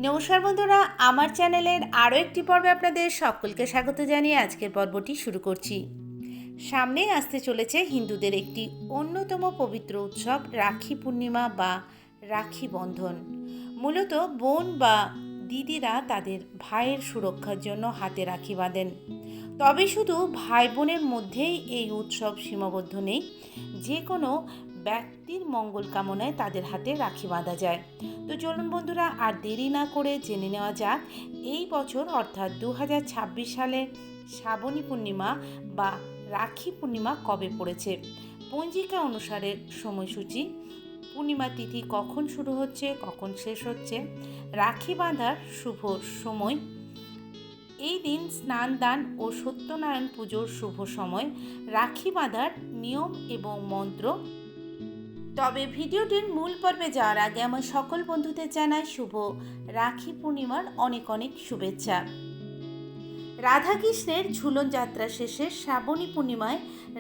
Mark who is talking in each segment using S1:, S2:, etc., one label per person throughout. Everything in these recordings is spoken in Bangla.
S1: নমস্কার বন্ধুরা, আমার চ্যানেলের আরও একটি পর্বে আপনাদের সকলকে স্বাগত জানিয়ে আজকের পর্বটি শুরু করছি। সামনেই আসতে চলেছে হিন্দুদের একটি অন্যতম পবিত্র উৎসব রাখি পূর্ণিমা বা রাখি বন্ধন। মূলত বোন বা দিদিরা তাদের ভাইয়ের সুরক্ষার জন্য হাতে রাখি বাঁধেন। তবে শুধু ভাই বোনের মধ্যেই এই উৎসব সীমাবদ্ধ নেই, যে কোনো ব্যক্তির মঙ্গল কামনায় তাদের হাতে রাখি বাঁধা যায়। তো চলুন বন্ধুরা, আর দেরি না করে জেনে নেওয়া যাক এই বছর অর্থাৎ 2026 সালে শ্রাবণী পূর্ণিমা বা রাখি পূর্ণিমা কবে পড়েছে, পঞ্জিকা অনুসারে সময়সূচি, পূর্ণিমা তিথি কখন শুরু হচ্ছে কখন শেষ হচ্ছে, রাখি বাঁধার শুভ সময়, এই দিন স্নান দান ও সত্যনারায়ণ পুজোর শুভ সময়, রাখি বাঁধার নিয়ম এবং মন্ত্র। তবে ভিডিওটির মূল পর্বে যাওয়ার আগে আমার সকল বন্ধুদের জানাই শুভ রাখি পূর্ণিমার অনেক অনেক শুভেচ্ছা। রাধাকৃষ্ণের ঝুলন যাত্রা শেষে শ্রাবণী পূর্ণিমায়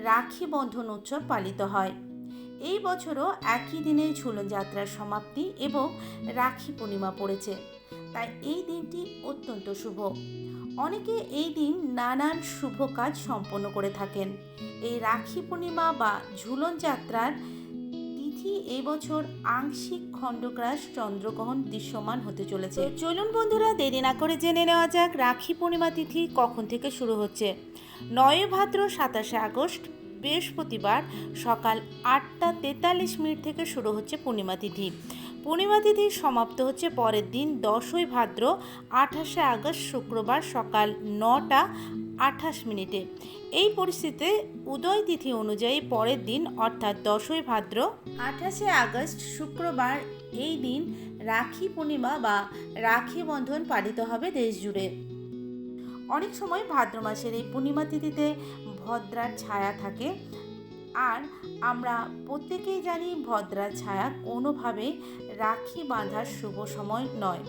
S1: রাখি বন্ধন উৎসব পালিত হয়। এই বছরও একই দিনে ঝুলন যাত্রার সমাপ্তি এবং রাখি পূর্ণিমা পড়েছে, তাই এই দিনটি অত্যন্ত শুভ। অনেকে এই দিন নানান শুভ কাজ সম্পন্ন করে থাকেন। এই রাখি পূর্ণিমা বা ঝুলন যাত্রার তিথি এই বছর আংশিক খণ্ডগ্রাস চন্দ্রগ্রহণ দৃশ্যমান হতে চলেছে। চলুন বন্ধুরা, দেরি না করে জেনে নেওয়া যাক রাখি পূর্ণিমা তিথি কখন থেকে শুরু হচ্ছে। 9 ভাদ্র 27 আগস্ট বৃহস্পতিবার সকাল 8:43 থেকে শুরু হচ্ছে পূর্ণিমা তিথি। পূর্ণিমা তিথি সমাপ্ত হচ্ছে পরের দিন 10 ভাদ্র 28 আগস্ট শুক্রবার সকাল 9:28। এই পরিস্থিতিতে উদয় তিথি অনুযায়ী পরের দিন অর্থাৎ 10 ভাদ্র 28 আগস্ট শুক্রবার এই দিন রাখি পূর্ণিমা বা রাখি বন্ধন পালিত হবে দেশ জুড়ে। অনেক সময় ভাদ্র মাসের এই পূর্ণিমা তিথিতে ভদ্রার ছায়া থাকে, আর আমরা প্রত্যেকেই জানি ভদ্রার ছায়া কোনোভাবেই রাখি বাঁধার শুভ সময় নয়।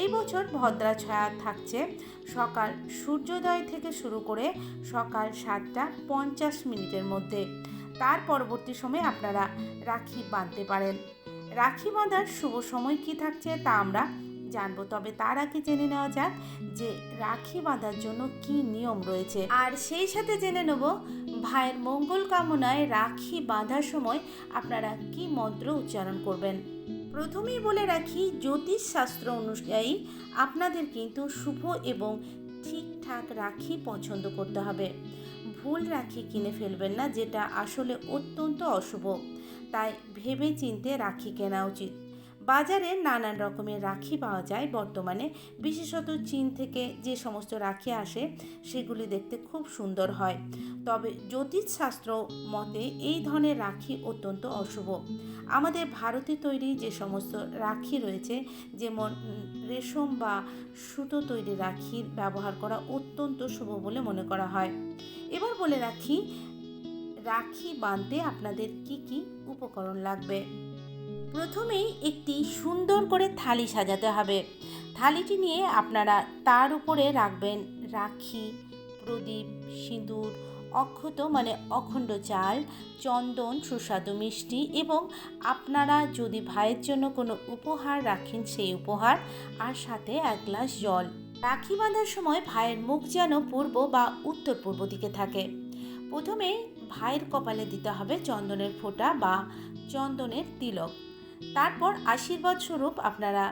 S1: এই বছর ভদ্রা ছায়া থাকছে সকাল সূর্যোদয় থেকে শুরু করে সকাল 7:50 মধ্যে। তার পরবর্তী সময়ে আপনারা রাখি বাঁধতে পারেন। রাখি বাঁধার শুভ সময় কি থাকছে তা আমরা জানবো, তবে তার আগে জেনে নেওয়া যাক যে রাখি বাঁধার জন্য কি নিয়ম রয়েছে, আর সেই সাথে জেনে নেব ভাইয়ের মঙ্গল কামনায় রাখি বাঁধার সময় আপনারা কি মন্ত্র উচ্চারণ করবেন। প্রথমেই বলে রাখি, জ্যোতিষ শাস্ত্র অনুযায়ী আপনাদের কিন্তু শুভ এবং ঠিকঠাক রাখি পছন্দ করতে হবে। ভুল রাখি কিনে ফেলবেন না, যেটা আসলে অত্যন্ত অশুভ। তাই ভেবে চিন্তে রাখি কেনা উচিত। বাজারে নানান রকমের রাখি পাওয়া যায় বর্তমানে, বিশেষত চীন থেকে যে সমস্ত রাখি আসে সেগুলি দেখতে খুব সুন্দর হয়। তবে জ্যোতিষশাস্ত্র মতে এই ধরনের রাখি অত্যন্ত অশুভ। আমাদের ভারতে তৈরি যে সমস্ত রাখি রয়েছে, যেমন রেশম বা সুতো তৈরি রাখির ব্যবহার করা অত্যন্ত শুভ বলে মনে করা হয়। এবার বলে রাখি, রাখি বাঁধতে আপনাদের কি কি উপকরণ লাগবে। প্রথমেই একটি সুন্দর করে থালি সাজাতে হবে। থালিটি নিয়ে আপনারা তার উপরে রাখবেন রাখি, প্রদীপ, সিঁদুর, অক্ষত মানে অখণ্ড চাল, চন্দন, সুস্বাদু মিষ্টি এবং আপনারা যদি ভাইয়ের জন্য কোনো উপহার রাখেন সেই উপহার, আর সাথে 1 গ্লাস জল। রাখি বাঁধার সময় ভাইয়ের মুখ যেন পূর্ব বা উত্তর পূর্ব দিকে থাকে। প্রথমে ভাইয়ের কপালে দিতে হবে চন্দনের ফোঁটা বা চন্দনের তিলক। তারপর আশীর্বাদ স্বরূপ আপনারা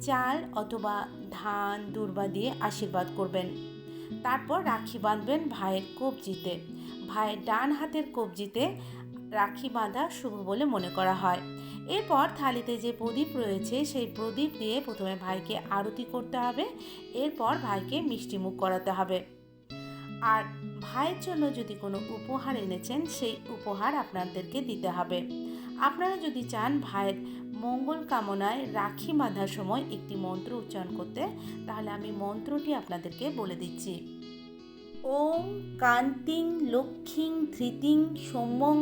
S1: চাল অথবা ধান দূর্বা দিয়ে আশীর্বাদ করবেন। তারপর রাখি বাঁধবেন ভাইয়ের কবজিতে। ভাইয়ের ডান হাতের কবজিতে রাখি বাঁধা শুভ বলে মনে করা হয়। এরপর থালিতে যে প্রদীপ রয়েছে সেই প্রদীপ দিয়ে প্রথমে ভাইকে আরতি করতে হবে। এরপর ভাইকে মিষ্টিমুখ করাতে হবে। আর ভাইয়ের জন্য যদি কোনো উপহার এনেছেন সেই উপহার আপনাদেরকে দিতে হবে। আপনারা যদি চান ভাইয়ের মঙ্গল কামনায় রাখি বাঁধার সময় একটি মন্ত্র উচ্চারণ করতে, তাহলে আমি মন্ত্রটি আপনাদেরকে বলে দিচ্ছি। ওম কান্তিং লক্ষ্মীং ধৃতিং সৌম্যং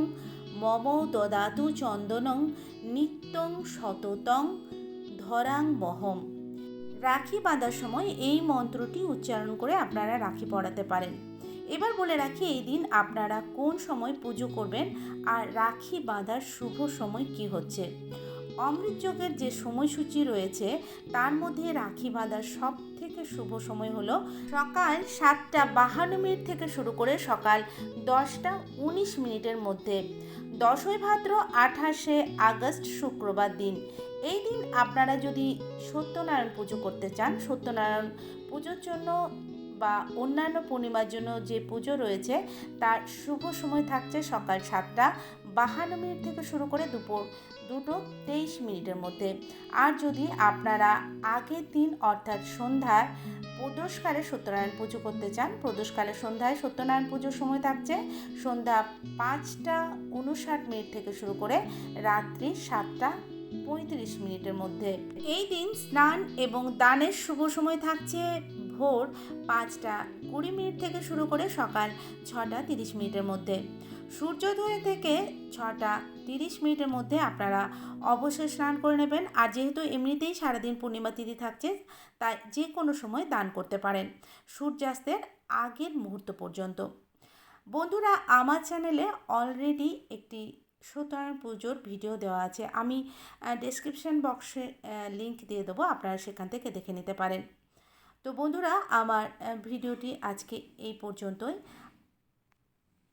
S1: মম দদাতু চন্দনং নিত্যং সততং ধরাং বহম। রাখি বাঁধার সময় এই মন্ত্রটি উচ্চারণ করে আপনারা রাখি পরাতে পারেন। এবার বলে রাখি, এই দিন আপনারা কোন সময় পুজো করবেন আর রাখি বাঁধার শুভ সময় কি হচ্ছে। অমৃত যোগের যে সময়সূচি রয়েছে তার মধ্যে রাখি বাঁধার সব থেকে শুভ সময় হলো সকাল 7:52 থেকে শুরু করে সকাল 10:19 মধ্যে। 10ই ভাদ্র 28শে আগস্ট শুক্রবার দিন। এই দিন আপনারা যদি সত্যনারায়ণ পুজো করতে চান, সত্যনারায়ণ পুজোর জন্য বা অন্যান্য পূর্ণিমার জন্য যে পুজো রয়েছে তার শুভ সময় থাকছে সকাল 7:52 থেকে শুরু করে দুপুর 2:23 মধ্যে। আর যদি আপনারা আগের দিন অর্থাৎ সন্ধ্যার প্রদোষকালে সত্যনারায়ণ পুজো করতে চান, প্রদোষকালে সন্ধ্যায় সত্যনারায়ণ পুজোর সময় থাকছে সন্ধ্যা 5:59 থেকে শুরু করে রাত্রি 7:35 মধ্যে। এই দিন স্নান এবং দানের শুভ সময় থাকছে ভোর 5:20 থেকে শুরু করে সকাল 6:30 মধ্যে। সূর্যোদয় থেকে 6:30 মধ্যে আপনারা অবশ্যই স্নান করে নেবেন। আর যেহেতু এমনিতেই সারাদিন পূর্ণিমা তিথি থাকছে, তাই যে কোনো সময় দান করতে পারেন সূর্যাস্তের আগের মুহূর্ত পর্যন্ত। বন্ধুরা, আমার চ্যানেলে অলরেডি একটি সত্যনারায়ণ পুজোর ভিডিও দেওয়া আছে, আমি ডেসক্রিপশন বক্সে লিংক দিয়ে দেবো, আপনারা সেখান থেকে দেখে নিতে পারেন। তো বন্ধুরা, আমার ভিডিওটি আজকে এই পর্যন্তই।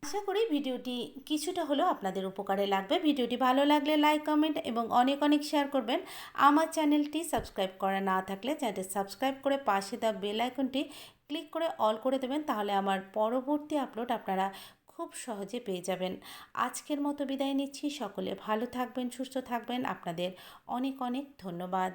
S1: আশা করি ভিডিওটি কিছুটা হলেও আপনাদের উপকারে লাগবে। ভিডিওটি ভালো লাগলে লাইক, কমেন্ট এবং অনেক অনেক শেয়ার করবেন। আমার চ্যানেলটি সাবস্ক্রাইব করা না থাকলে চ্যানেলটি সাবস্ক্রাইব করে পাশে দেওয়া বেল আইকনটি ক্লিক করে অল করে দেবেন, তাহলে আমার পরবর্তী আপলোড আপনারা খুব সহজে পেয়ে যাবেন। আজকের মতো বিদায় নিচ্ছি। সকলে ভালো থাকবেন, সুস্থ থাকবেন। আপনাদের অনেক অনেক ধন্যবাদ।